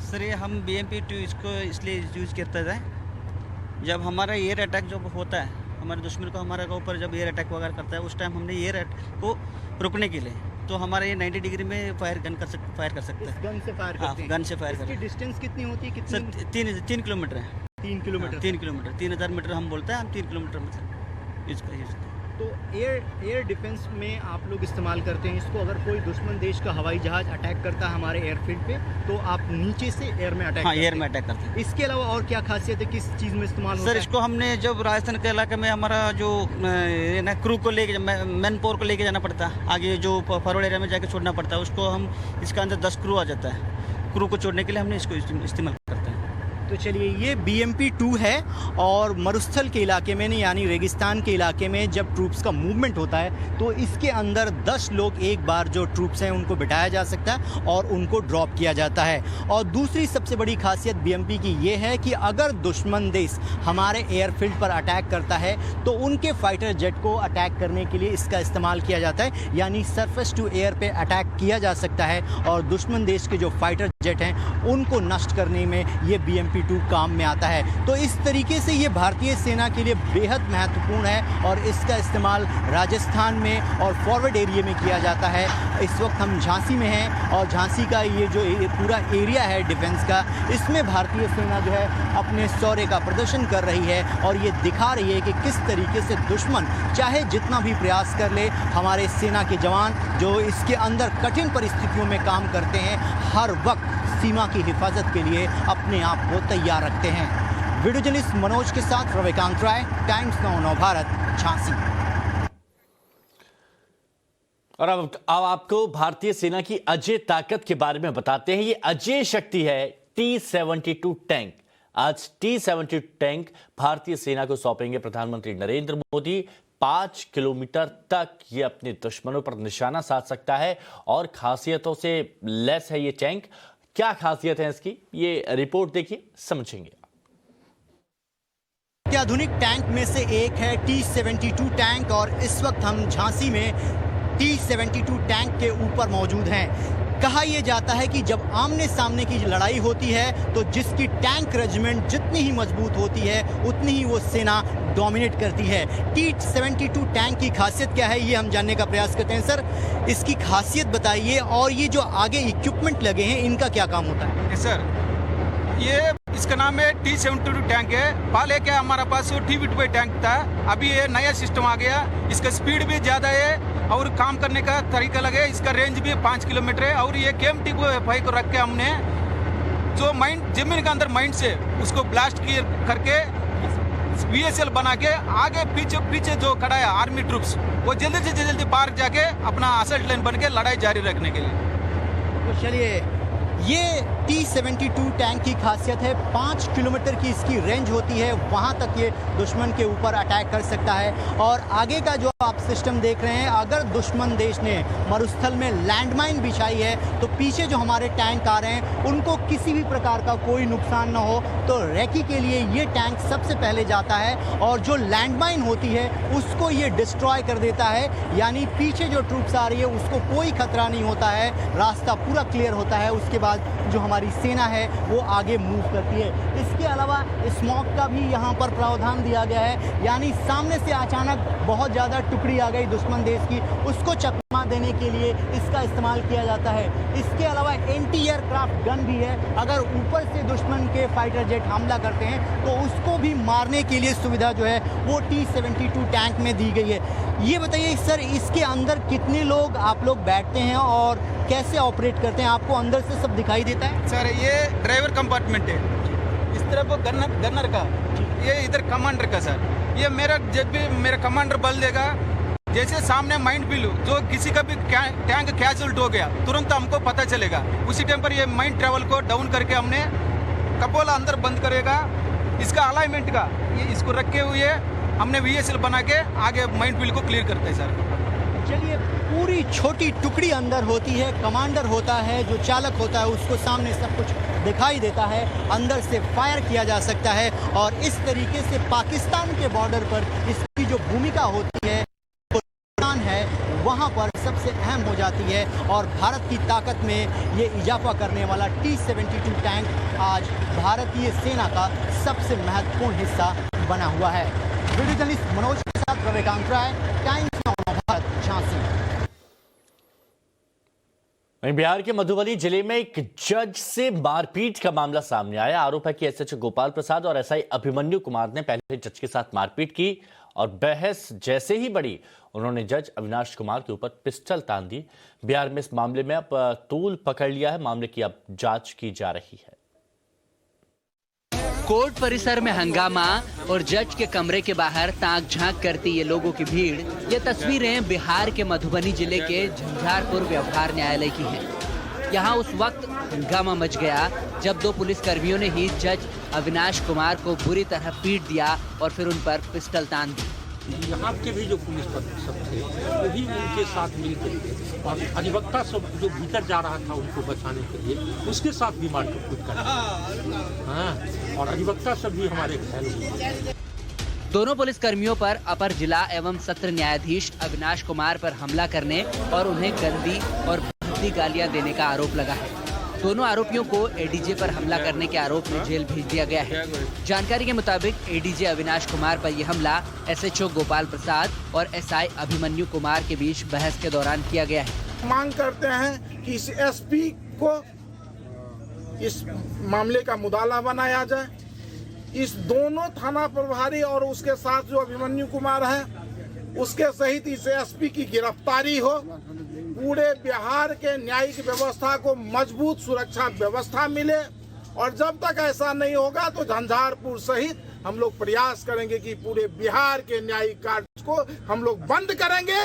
सर ये हम BMP-2 इसको इसलिए यूज़ करते हैं जब हमारा एयर अटैक जब होता है, हमारे दुश्मन को हमारे ऊपर जब एयर अटैक वगैरह करता है उस टाइम हमने एयर अटैक को रुकने के लिए तो हमारे ये 90 डिग्री में फायर कर सकते हैं। गन से फायर करते हैं। गन से फायर करते हैं। डिस्टेंस कितनी होती है? सर 3 किलोमीटर है। 3 किलोमीटर। 3 किलोमीटर 3000 मीटर हम बोलते हैं, हम 3 किलोमीटर मतलब यूज़ करते हैं। तो एयर डिफेंस में आप लोग इस्तेमाल करते हैं इसको। अगर कोई दुश्मन देश का हवाई जहाज अटैक करता है हमारे एयरफील्ड पे तो आप नीचे से एयर में अटैक एयर में अटैक करते हैं। इसके अलावा और क्या खासियत है, किस चीज़ में इस्तेमाल होता है? सर इसको हमने जब राजस्थान के इलाके में हमारा जो ना क्रू को लेके मैन पावर को लेके जाना पड़ता है, आगे जो फॉरवर्ड एरिया में जाके छोड़ना पड़ता है उसको हम इसके अंदर 10 क्रू आ जाता है। क्रू को छोड़ने के लिए हमने इसको इस्तेमाल करते हैं। तो चलिए ये BMP-2 है और मरुस्थल के इलाके में नहीं यानी रेगिस्तान के इलाके में जब ट्रूप्स का मूवमेंट होता है तो इसके अंदर 10 लोग एक बार जो ट्रूप्स हैं उनको बिठाया जा सकता है और उनको ड्रॉप किया जाता है। और दूसरी सबसे बड़ी खासियत BMP की ये है कि अगर दुश्मन देश हमारे एयरफील्ड पर अटैक करता है तो उनके फाइटर जेट को अटैक करने के लिए इसका इस्तेमाल किया जाता है, यानी सरफेस टू एयर पे अटैक किया जा सकता है और दुश्मन देश के जो फाइटर जेट हैं उनको नष्ट करने में ये BMP-2 काम में आता है। तो इस तरीके से ये भारतीय सेना के लिए बेहद महत्वपूर्ण है और इसका इस्तेमाल राजस्थान में और फॉरवर्ड एरिया में किया जाता है। इस वक्त हम झांसी में हैं और झांसी का ये जो पूरा एरिया है डिफेंस का, इसमें भारतीय सेना जो है अपने शौर्य का प्रदर्शन कर रही है और ये दिखा रही है कि किस तरीके से दुश्मन चाहे जितना भी प्रयास कर ले, हमारे सेना के जवान जो इसके अंदर कठिन परिस्थितियों में काम करते हैं, हर वक्त सीमा की हिफाजत के लिए अपने आप को तैयार रखते हैं। वीडियो जर्नलिस्ट मनोज के साथ रविकांत राय, टाइम्स नाउ नवभारत, झांसी। और अब आपको भारतीय सेना की अजय ताकत के बारे में बताते हैं। ये अजय शक्ति है T-72 टैंक। आज T-72 टैंक भारतीय सेना को सौंपेंगे प्रधानमंत्री नरेंद्र मोदी। 5 किलोमीटर तक ये अपने दुश्मनों पर निशाना साध सकता है और खासियतों से लैस है ये टैंक। क्या खासियत है इसकी, ये रिपोर्ट देखिए, समझेंगे। अत्याधुनिक टैंक में से एक है T-72 टैंक और इस वक्त हम झांसी में T-72 टैंक के ऊपर मौजूद हैं। कहा यह जाता है कि जब आमने सामने की लड़ाई होती है तो जिसकी टैंक रेजिमेंट जितनी ही मजबूत होती है उतनी ही वो सेना डोमिनेट करती है। T-72 टैंक की खासियत क्या है, ये हम जानने का प्रयास करते हैं। सर, इसकी खासियत बताइए और ये जो आगे इक्विपमेंट लगे हैं इनका क्या काम होता है? सर, ये इसका नाम है T-72 टैंक है। पहले क्या हमारा पास वो T-52 टैंक था, अभी ये नया सिस्टम आ गया। इसका स्पीड भी ज़्यादा है और काम करने का तरीका लगे। इसका रेंज भी 5 किलोमीटर है और ये KM-T-5 को रख के हमने जो माइंड जमीन के अंदर माइंड से उसको ब्लास्ट करके VSL बना के आगे पीछे जो खड़ा है आर्मी ट्रूप्स, वो जल्दी से जल्दी पार जाके अपना असल्ट लाइन बन के लड़ाई जारी रखने के लिए। तो चलिए, ये T-72 टैंक की खासियत है। 5 किलोमीटर की इसकी रेंज होती है, वहाँ तक ये दुश्मन के ऊपर अटैक कर सकता है। और आगे का जो आप सिस्टम देख रहे हैं, अगर दुश्मन देश ने मरुस्थल में लैंडमाइन बिछाई है तो पीछे जो हमारे टैंक आ रहे हैं उनको किसी भी प्रकार का कोई नुकसान ना हो, तो रेकी के लिए ये टैंक सबसे पहले जाता है और जो लैंडमाइन होती है उसको ये डिस्ट्रॉय कर देता है। यानी पीछे जो ट्रूप्स आ रही है उसको कोई खतरा नहीं होता है, रास्ता पूरा क्लियर होता है। उसके बाद जो हमारी सेना है वो आगे मूव करती है। इसके अलावा स्मॉक का भी यहाँ पर प्रावधान दिया गया है, यानी सामने से अचानक बहुत ज़्यादा टुकड़ी आ गई दुश्मन देश की, उसको चकमा देने के लिए इसका इस्तेमाल किया जाता है। इसके अलावा एंटी एयरक्राफ्ट गन भी है, अगर ऊपर से दुश्मन के फाइटर जेट हमला करते हैं तो उसको भी मारने के लिए सुविधा जो है वो T-72 टैंक में दी गई है। ये बताइए सर, इसके अंदर कितने लोग आप लोग बैठते हैं और कैसे ऑपरेट करते हैं? आपको अंदर से सब दिखाई देता है? सर, ये ड्राइवर कंपार्टमेंट है, इस तरफ गनर का, ये इधर कमांडर का। सर, ये जब भी मेरा कमांडर बल देगा, जैसे सामने माइंड बिल जो किसी का भी टैंक कैजुअल्ट हो गया तुरंत हमको पता चलेगा। उसी टाइम पर ये माइंड ट्रेवल को डाउन करके हमने कपोला अंदर बंद करेगा। इसका अलाइनमेंट का ये इसको रखे हुए हमने VSL बना के आगे माइंड बिल को क्लियर करते हैं। सर, चलिए, पूरी छोटी टुकड़ी अंदर होती है, कमांडर होता है, जो चालक होता है उसको सामने सब कुछ दिखाई देता है, अंदर से फायर किया जा सकता है और इस तरीके से पाकिस्तान के बॉर्डर पर इसकी जो भूमिका होती है वहाँ पर सबसे अहम हो जाती है और भारत की ताकत में ये इजाफा करने वाला T-72 टैंक आज भारतीय सेना का सबसे महत्वपूर्ण हिस्सा बना हुआ है। वीडियो जर्नलिस्ट मनोज के साथ रविकांत राय, टाइम्स नाउ भारत, झांसी। बिहार के मधुबनी जिले में एक जज से मारपीट का मामला सामने आया। आरोप है कि SHO गोपाल प्रसाद और SI अभिमन्यु कुमार ने पहले जज के साथ मारपीट की और बहस जैसे ही बढ़ी उन्होंने जज अविनाश कुमार के ऊपर पिस्टल तान दी। बिहार में इस मामले में अब तूल पकड़ लिया है, मामले की अब जांच की जा रही है। कोर्ट परिसर में हंगामा और जज के कमरे के बाहर ताक झांक करती ये लोगों की भीड़, ये तस्वीरें बिहार के मधुबनी जिले के झंझारपुर व्यवहार न्यायालय की हैं। यहाँ उस वक्त हंगामा मच गया जब 2 पुलिसकर्मियों ने ही जज अविनाश कुमार को बुरी तरह पीट दिया और फिर उन पर पिस्टल तान दी। यहाँ के भी जो पुलिस सब थे वो भी उनके साथ मिलकर और अधिवक्ता सब जो भीतर जा रहा था उनको बचाने के लिए उसके साथ भी मारपीट कर, हाँ, और अधिवक्ता सब भी हमारे घायल हुए। दोनों पुलिसकर्मियों पर अपर जिला एवं सत्र न्यायाधीश अविनाश कुमार पर हमला करने और उन्हें गंदी और भद्दी गालियां देने का आरोप लगा है। दोनों आरोपियों को एडीजे पर हमला करने के आरोप में जेल भेज दिया गया है। जानकारी के मुताबिक एडीजे अविनाश कुमार पर यह हमला एसएचओ गोपाल प्रसाद और एसआई अभिमन्यु कुमार के बीच बहस के दौरान किया गया है। मांग करते हैं कि इस एसपी को इस मामले का मुद्दा बनाया जाए। इस दोनों थाना प्रभारी और उसके साथ जो अभिमन्यु कुमार है उसके सहित इस एसपी की गिरफ्तारी हो। पूरे बिहार के न्यायिक व्यवस्था को मजबूत सुरक्षा व्यवस्था मिले और जब तक ऐसा नहीं होगा तो झंझारपुर सहित हम लोग प्रयास करेंगे कि पूरे बिहार के न्यायिक कार्य को हम लोग बंद करेंगे।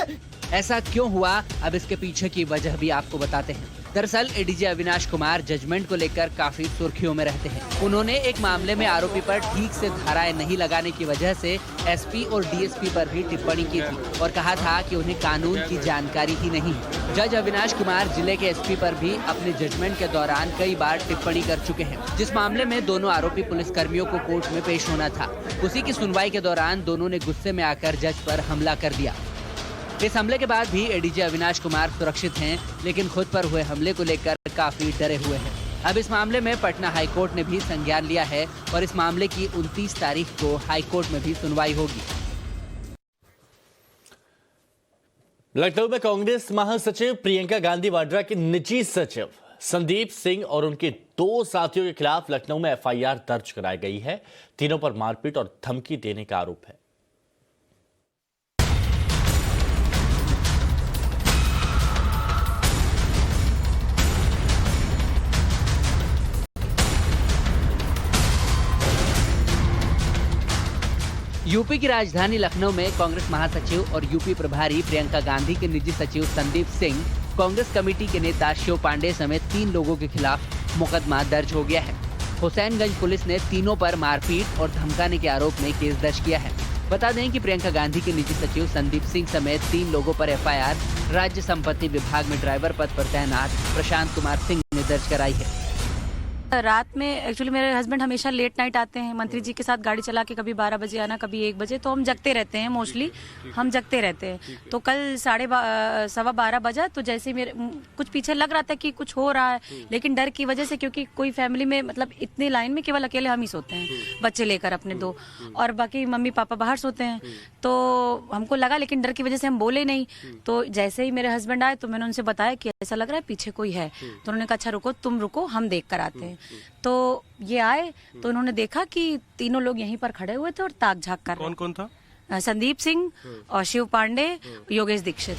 ऐसा क्यों हुआ, अब इसके पीछे की वजह भी आपको बताते हैं। दरअसल एडीजे अविनाश कुमार जजमेंट को लेकर काफी सुर्खियों में रहते हैं। उन्होंने एक मामले में आरोपी पर ठीक से धाराएं नहीं लगाने की वजह से एसपी और डीएसपी पर भी टिप्पणी की थी और कहा था कि उन्हें कानून की जानकारी ही नहीं है। जज अविनाश कुमार जिले के एसपी पर भी अपने जजमेंट के दौरान कई बार टिप्पणी कर चुके हैं, जिस मामले में दोनों आरोपी पुलिसकर्मियों को कोर्ट में पेश होना था। उसी की सुनवाई के दौरान दोनों ने गुस्से में आकर जज पर हमला कर दिया। इस हमले के बाद भी एडीजे अविनाश कुमार सुरक्षित हैं, लेकिन खुद पर हुए हमले को लेकर काफी डरे हुए हैं। अब इस मामले में पटना हाईकोर्ट ने भी संज्ञान लिया है और इस मामले की 29 तारीख को हाईकोर्ट में भी सुनवाई होगी। लखनऊ में कांग्रेस महासचिव प्रियंका गांधी वाड्रा के निजी सचिव संदीप सिंह और उनके 2 साथियों के खिलाफ लखनऊ में एफआईआर दर्ज कराई गई है। तीनों पर मारपीट और धमकी देने का आरोप है। यूपी की राजधानी लखनऊ में कांग्रेस महासचिव और यूपी प्रभारी प्रियंका गांधी के निजी सचिव संदीप सिंह, कांग्रेस कमेटी के नेता शिव पांडे समेत 3 लोगों के खिलाफ मुकदमा दर्ज हो गया है। हुसैनगंज पुलिस ने तीनों पर मारपीट और धमकाने के आरोप में केस दर्ज किया है। बता दें कि प्रियंका गांधी के निजी सचिव संदीप सिंह समेत 3 लोगों पर एफआईआर राज्य संपत्ति विभाग में ड्राइवर पद पर तैनात प्रशांत कुमार सिंह ने दर्ज कराई है। रात में एक्चुअली मेरे हस्बैंड हमेशा लेट नाइट आते हैं मंत्री जी के साथ गाड़ी चला के, कभी 12 बजे आना, कभी 1 बजे, तो हम जगते रहते हैं। मोस्टली हम जगते रहते हैं। तो कल 12:15 बजा, तो जैसे मेरे कुछ पीछे लग रहा था कि कुछ हो रहा है, लेकिन डर की वजह से, क्योंकि कोई फैमिली में मतलब इतनी लाइन में केवल अकेले हम ही सोते हैं, बच्चे लेकर अपने 2, और बाकी मम्मी पापा बाहर सोते हैं। तो हमको लगा, लेकिन डर की वजह से हम बोले नहीं। तो जैसे ही मेरे हस्बैंड आए तो मैंने उनसे बताया कि ऐसा लग रहा है पीछे कोई है। तो उन्होंने कहा अच्छा रुको, तुम रुको, हम देख कर आते हैं। तो ये आए तो उन्होंने देखा कि तीनों लोग यहीं पर खड़े हुए थे और ताक झाक कर रहे। कौन कौन था? संदीप सिंह और शिव पांडे, योगेश दीक्षित।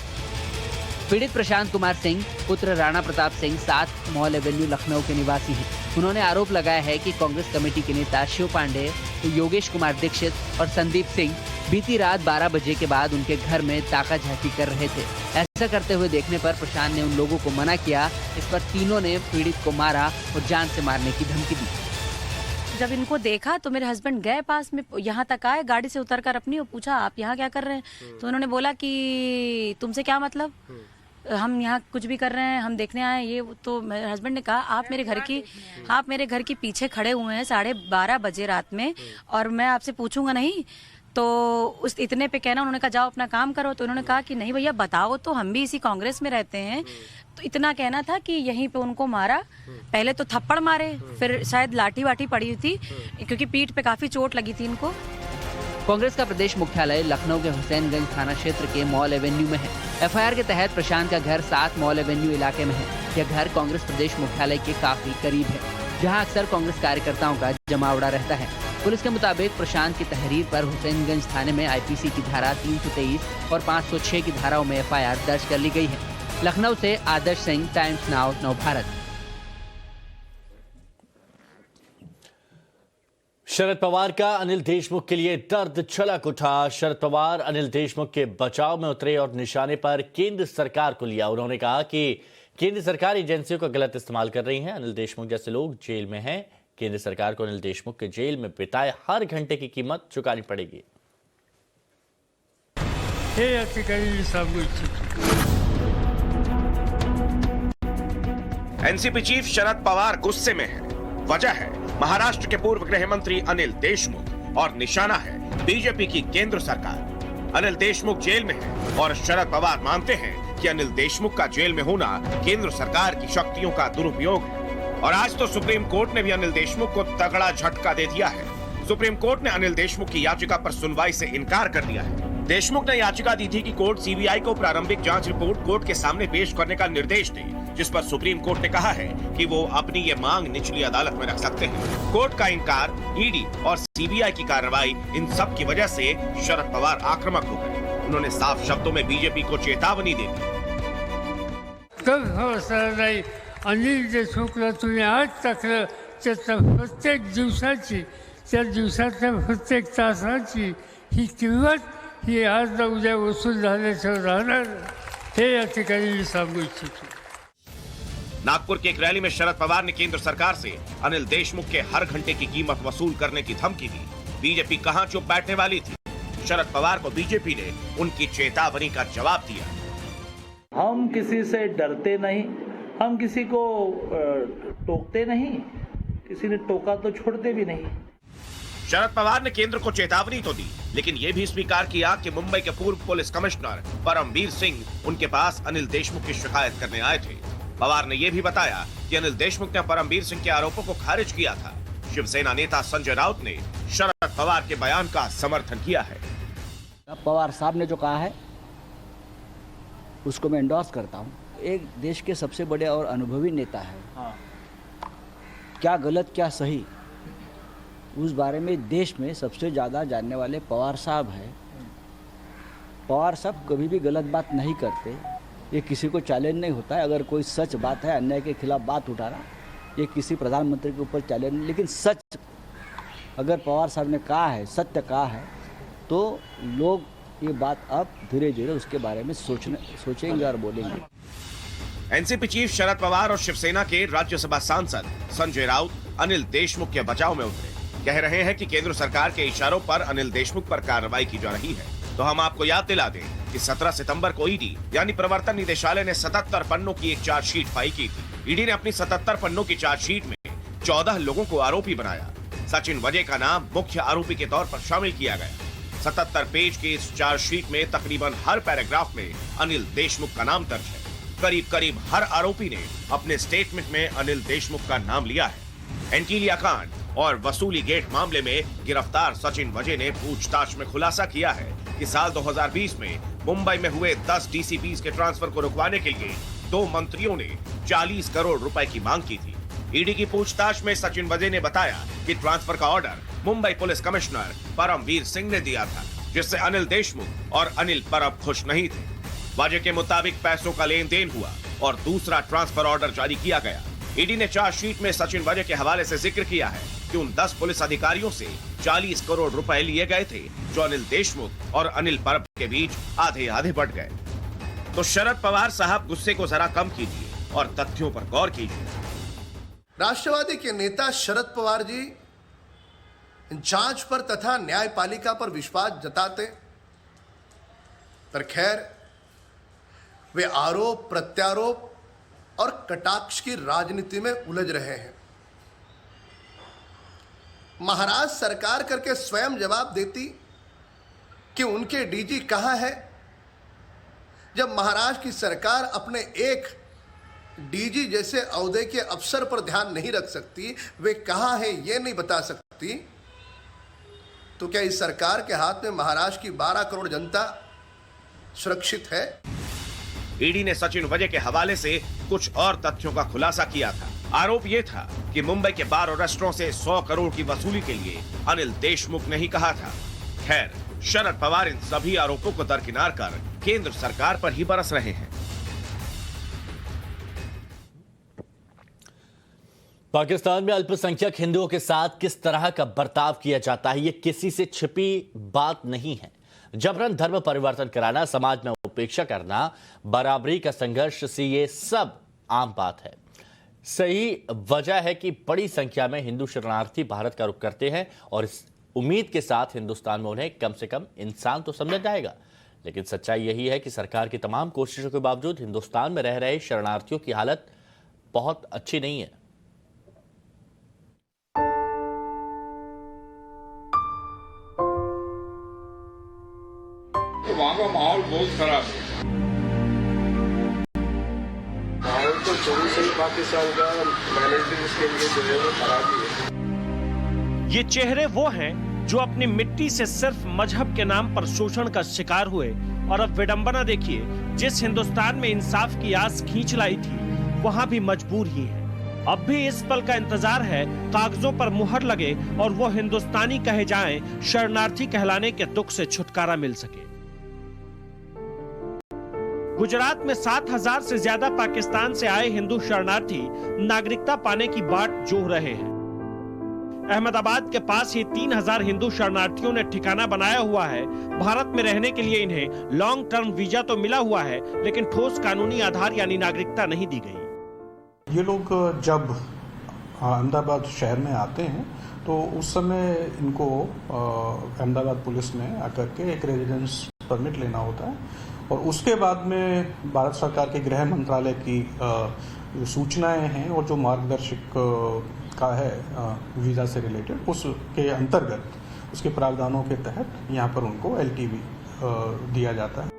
पीड़ित प्रशांत कुमार सिंह पुत्र राणा प्रताप सिंह 7 मॉल एवेन्यू लखनऊ के निवासी हैं। उन्होंने आरोप लगाया है कि कांग्रेस कमेटी के नेता शिव पांडे, योगेश कुमार दीक्षित और संदीप सिंह बीती रात 12 बजे के बाद उनके घर में ताका झाकी कर रहे थे। ऐसा करते हुए देखने पर प्रशांत ने उन लोगों को मना किया। इस पर तीनों ने पीड़ित को मारा और जान से मारने की धमकी दी। जब इनको देखा तो मेरे हस्बैंड गए पास में, यहाँ तक आए, गाड़ी से उतरकर अपनी, और पूछा आप यहाँ क्या कर रहे हैं? तो उन्होंने बोला कि तुमसे क्या मतलब, हम यहाँ कुछ भी कर रहे हैं, हम देखने आए ये। तो मेरे हस्बैंड ने कहा आप मेरे घर की पीछे खड़े हुए हैं 12:30 बजे रात में, और मैं आपसे पूछूंगा नहीं? तो उस इतने पे कहना, उन्होंने कहा जाओ अपना काम करो। तो उन्होंने कहा कि नहीं भैया बताओ तो, हम भी इसी कांग्रेस में रहते हैं। तो इतना कहना था कि यहीं पे उनको मारा। पहले तो थप्पड़ मारे, फिर शायद लाठी वाठी पड़ी थी, क्योंकि पीठ पे काफी चोट लगी थी इनको। कांग्रेस का प्रदेश मुख्यालय लखनऊ के हुसैनगंज थाना क्षेत्र के मॉल एवेन्यू में है। एफआईआर के तहत प्रशांत का घर 7 मॉल एवेन्यू इलाके में है। यह घर कांग्रेस प्रदेश मुख्यालय के काफी करीब है, जहां अक्सर कांग्रेस कार्यकर्ताओं का जमावड़ा रहता है। पुलिस के मुताबिक प्रशांत की तहरीर पर हुसैनगंज थाने में आईपीसी की धारा 323 और 506 की धाराओं में एफआईआर दर्ज कर ली गई है। लखनऊ से आदर्श सिंह, टाइम्स नाउ, नवभारत। शरद पवार का अनिल देशमुख के लिए दर्द छलक उठा। शरद पवार अनिल देशमुख के बचाव में उतरे और निशाने पर केंद्र सरकार को लिया। उन्होंने कहा कि केंद्र सरकार एजेंसियों का गलत इस्तेमाल कर रही है। अनिल देशमुख जैसे लोग जेल में हैं। केंद्र सरकार को अनिल देशमुख के जेल में बिताए हर घंटे की कीमत चुकानी पड़ेगी। एनसीपी चीफ शरद पवार गुस्से में है। वजह है महाराष्ट्र के पूर्व गृह मंत्री अनिल देशमुख और निशाना है बीजेपी की केंद्र सरकार। अनिल देशमुख जेल में है और शरद पवार मानते हैं कि अनिल देशमुख का जेल में होना केंद्र सरकार की शक्तियों का दुरुपयोग है। और आज तो सुप्रीम कोर्ट ने भी अनिल देशमुख को तगड़ा झटका दे दिया है। सुप्रीम कोर्ट ने अनिल देशमुख की याचिका पर सुनवाई से इनकार कर दिया है। देशमुख ने याचिका दी थी कि कोर्ट सीबीआई को प्रारंभिक जांच रिपोर्ट कोर्ट के सामने पेश करने का निर्देश दे, जिस पर सुप्रीम कोर्ट ने कहा है कि वो अपनी ये मांग निचली अदालत में रख सकते हैं। कोर्ट का इनकार, ईडी और सीबीआई की कार्रवाई, इन सब की वजह से शरद पवार आक्रामक हो गए। उन्होंने साफ शब्दों में बीजेपी को चेतावनी दे दी। अनिल देशमुखला तुम्ही आज तक प्रत्येक दिवसाची, त्या दिवसातल्या प्रत्येक तासाची ही किंमत ही आज ना उद्या वसूल झाल्याशिवाय राहणार, हे या ठिकाणी मी सांगू इच्छितो। नागपुर की एक रैली में शरद पवार ने केंद्र सरकार से अनिल देशमुख के हर घंटे की कीमत वसूल करने की धमकी दी। बीजेपी कहां चुप बैठने वाली थी? शरद पवार को बीजेपी ने उनकी चेतावनी का जवाब दिया। हम किसी से डरते नहीं, हम किसी को टोकते नहीं, किसी ने टोका तो छोड़ते भी नहीं। शरद पवार ने केंद्र को चेतावनी तो दी, लेकिन यह भी स्वीकार किया कि मुंबई के पूर्व पुलिस कमिश्नर परमवीर सिंह उनके पास अनिल देशमुख की शिकायत करने आए थे। पवार ने यह भी बताया कि अनिल देशमुख ने परमवीर सिंह के आरोपों को खारिज किया था। शिवसेना नेता संजय राउत ने शरद पवार के बयान का समर्थन किया है। पवार साहब ने जो कहा है उसको मैं एंडोर्स करता हूँ। एक देश के सबसे बड़े और अनुभवी नेता है। क्या गलत क्या सही उस बारे में देश में सबसे ज़्यादा जानने वाले पवार साहब हैं। पवार साहब कभी भी गलत बात नहीं करते, ये किसी को चैलेंज नहीं होता है। अगर कोई सच बात है, अन्याय के खिलाफ बात उठाना, ये किसी प्रधानमंत्री के ऊपर चैलेंज नहीं, लेकिन सच अगर पवार साहब ने कहा है, सत्य कहा है, तो लोग ये बात अब धीरे धीरे उसके बारे में सोचेंगे और बोलेंगे। एनसीपी चीफ शरद पवार और शिवसेना के राज्यसभा सांसद संजय राउत अनिल देशमुख के बचाव में उतरे। कह रहे हैं कि केंद्र सरकार के इशारों पर अनिल देशमुख पर कार्रवाई की जा रही है। तो हम आपको याद दिला दें कि 17 सितंबर को ईडी यानी प्रवर्तन निदेशालय ने 77 पन्नों की एक चार्जशीट फाइल की थी। ईडी ने अपनी 77 पन्नों की चार्जशीट में 14 लोगों को आरोपी बनाया। सचिन वजे का नाम मुख्य आरोपी के तौर पर शामिल किया गया। 77 पेज की इस चार्जशीट में तकरीबन हर पैराग्राफ में अनिल देशमुख का नाम दर्ज है। करीब करीब हर आरोपी ने अपने स्टेटमेंट में अनिल देशमुख का नाम लिया है। एंटीलिया कांड और वसूली गेट मामले में गिरफ्तार सचिन वजे ने पूछताछ में खुलासा किया है कि साल 2020 में मुंबई में हुए 10 डीसीपीज के ट्रांसफर को रुकवाने के लिए 2 मंत्रियों ने 40 करोड़ रुपए की मांग की थी। ईडी की पूछताछ में सचिन वजे ने बताया कि ट्रांसफर का order Mumbai police commissioner Paramvir Singh ने दिया था, जिससे अनिल देशमुख और अनिल परब खुश नहीं थे। वजे के मुताबिक पैसों का लेन देन हुआ और दूसरा ट्रांसफर ऑर्डर जारी किया गया। ईडी ने चार्जशीट में सचिन वजे के हवाले से जिक्र किया है कि उन 10 पुलिस अधिकारियों से 40 करोड़ रुपए लिए गए थे, जो अनिल देशमुख और अनिल परब के बीच आधे आधे बंट गए। तो शरद पवार साहब गुस्से को जरा कम कीजिए और तथ्यों पर गौर कीजिए। राष्ट्रवादी के नेता शरद पवार जी जांच पर तथा न्यायपालिका पर विश्वास जताते, पर खैर वे आरोप प्रत्यारोप और कटाक्ष की राजनीति में उलझ रहे हैं। महाराष्ट्र सरकार करके स्वयं जवाब देती कि उनके डीजी कहां है, जब महाराष्ट्र की सरकार अपने एक डीजी जैसे ओहदे के अफसर पर ध्यान नहीं रख सकती, वे कहां है ये नहीं बता सकती, तो क्या इस सरकार के हाथ में महाराष्ट्र की 12 करोड़ जनता सुरक्षित है? ईडी ने सचिन वजे के हवाले से कुछ और तथ्यों का खुलासा किया था। आरोप ये था कि मुंबई के बार और रेस्टोरेंट से 100 करोड़ की वसूली के लिए अनिल देशमुख ने ही कहा था। खैर, शरद पवार इन सभी आरोपों को दरकिनार कर केंद्र सरकार पर ही बरस रहे हैं। पाकिस्तान में अल्पसंख्यक हिंदुओं के साथ किस तरह का बर्ताव किया जाता है, ये किसी से छिपी बात नहीं है। जबरन धर्म परिवर्तन कराना, समाज में उपेक्षा करना, बराबरी का संघर्ष से ये सब आम बात है। सही वजह है कि बड़ी संख्या में हिंदू शरणार्थी भारत का रुख करते हैं और इस उम्मीद के साथ हिंदुस्तान में उन्हें कम से कम इंसान तो समझा जाएगा। लेकिन सच्चाई यही है कि सरकार की तमाम कोशिशों के बावजूद हिंदुस्तान में रह रहे शरणार्थियों की हालत बहुत अच्छी नहीं है। वहाँ का माहौल बहुत खराब है। माहौल तो शुरू से ही पाकिस्तान का मैनेजमेंट इसके लिए जो है वो खराब ही है। ये चेहरे वो हैं जो अपनी मिट्टी से सिर्फ मजहब के नाम पर शोषण का शिकार हुए, और अब विडंबना देखिए, जिस हिंदुस्तान में इंसाफ की आस खींच लाई थी वहाँ भी मजबूर ही है। अब भी इस पल का इंतजार है कागजों पर मुहर लगे और वो हिंदुस्तानी कहे जाएं, शरणार्थी कहलाने के दुख से छुटकारा मिल सके। गुजरात में 7,000 से ज्यादा पाकिस्तान से आए हिंदू शरणार्थी नागरिकता पाने की बाट जोह रहे हैं। अहमदाबाद के पास ही 3,000 हिंदू शरणार्थियों ने ठिकाना बनाया हुआ है। भारत में रहने के लिए इन्हें लॉन्ग टर्म वीजा तो मिला हुआ है, लेकिन ठोस कानूनी आधार यानी नागरिकता नहीं दी गई। ये लोग जब अहमदाबाद शहर में आते हैं तो उस समय इनको अहमदाबाद पुलिस ने आकर के एक रेजिडेंस परमिट लेना होता है, और उसके बाद में भारत सरकार के गृह मंत्रालय की सूचनाएं हैं और जो मार्गदर्शक का है वीज़ा से रिलेटेड, उसके अंतर्गत उसके प्रावधानों के तहत यहाँ पर उनको LTV दिया जाता है।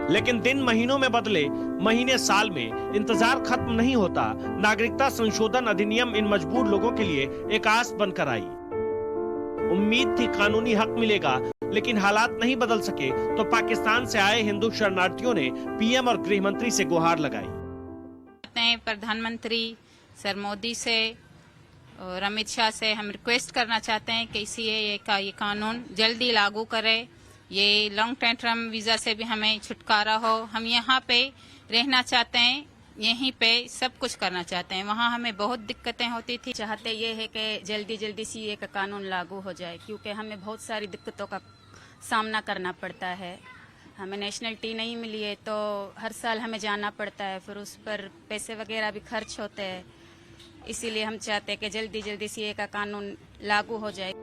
लेकिन दिन महीनों में बदले, महीने साल में, इंतजार खत्म नहीं होता। नागरिकता संशोधन अधिनियम इन मजबूर लोगों के लिए एक आस बनकर आई। उम्मीद थी कानूनी हक मिलेगा, लेकिन हालात नहीं बदल सके तो पाकिस्तान से आए हिंदू शरणार्थियों ने PM और गृह मंत्री से गुहार लगाई। प्रधानमंत्री सर मोदी से और अमित शाह से हम रिक्वेस्ट करना चाहते हैं कि CAA का ये कानून जल्दी लागू करे। ये लॉन्ग टर्म वीज़ा से भी हमें छुटकारा हो। हम यहाँ पे रहना चाहते हैं, यहीं पे सब कुछ करना चाहते हैं। वहाँ हमें बहुत दिक्कतें होती थी। चाहते ये है कि जल्दी जल्दी CAA का कानून लागू हो जाए, क्योंकि हमें बहुत सारी दिक्कतों का सामना करना पड़ता है। हमें नेशनलिटी नहीं मिली है तो हर साल हमें जाना पड़ता है, फिर उस पर पैसे वगैरह भी खर्च होते हैं। इसीलिए हम चाहते हैं कि जल्दी जल्दी CAA का कानून लागू हो जाए।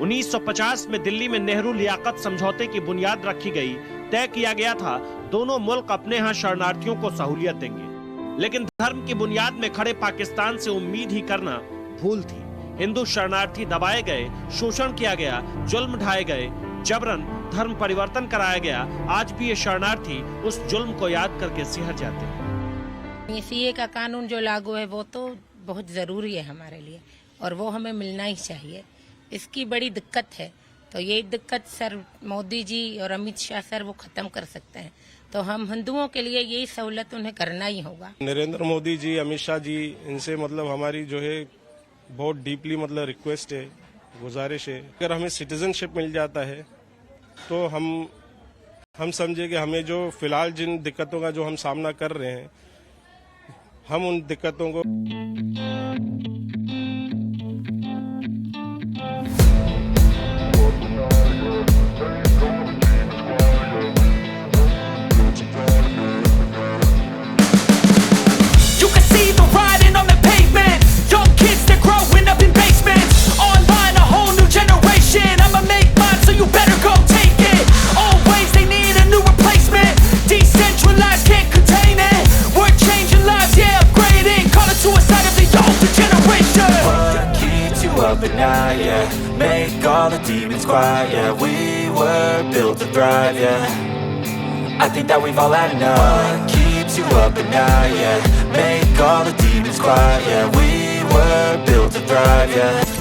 1950 में दिल्ली में नेहरू लियाकत समझौते की बुनियाद रखी गई। तय किया गया था दोनों मुल्क अपने यहाँ शरणार्थियों को सहूलियत देंगे, लेकिन धर्म की बुनियाद में खड़े पाकिस्तान से उम्मीद ही करना भूल थी। हिंदू शरणार्थी दबाए गए, शोषण किया गया, जुल्म ढाए गए, जबरन धर्म परिवर्तन कराया गया। आज भी ये शरणार्थी उस जुल्म को याद करके सिहर जाते हैं। ये CAA का कानून जो लागू है वो तो बहुत जरूरी है हमारे लिए, और वो हमें मिलना ही चाहिए। इसकी बड़ी दिक्कत है, तो ये दिक्कत सर मोदी जी और अमित शाह सर वो खत्म कर सकते हैं। तो हम हिंदुओं के लिए यही सहूलत उन्हें करना ही होगा। नरेंद्र मोदी जी, अमित शाह जी, इनसे मतलब हमारी जो है बहुत डीपली मतलब रिक्वेस्ट है, गुजारिश है, अगर हमें सिटीजनशिप मिल जाता है तो हम समझे कि हमें जो फिलहाल जिन दिक्कतों का जो हम सामना कर रहे हैं, हम उन दिक्कतों को But now, yeah, make all the demons quiet, yeah. We were built to thrive, yeah. I think that we've all had enough. What keeps you up at night, yeah. Make all the demons quiet, yeah. We were built to thrive, yeah.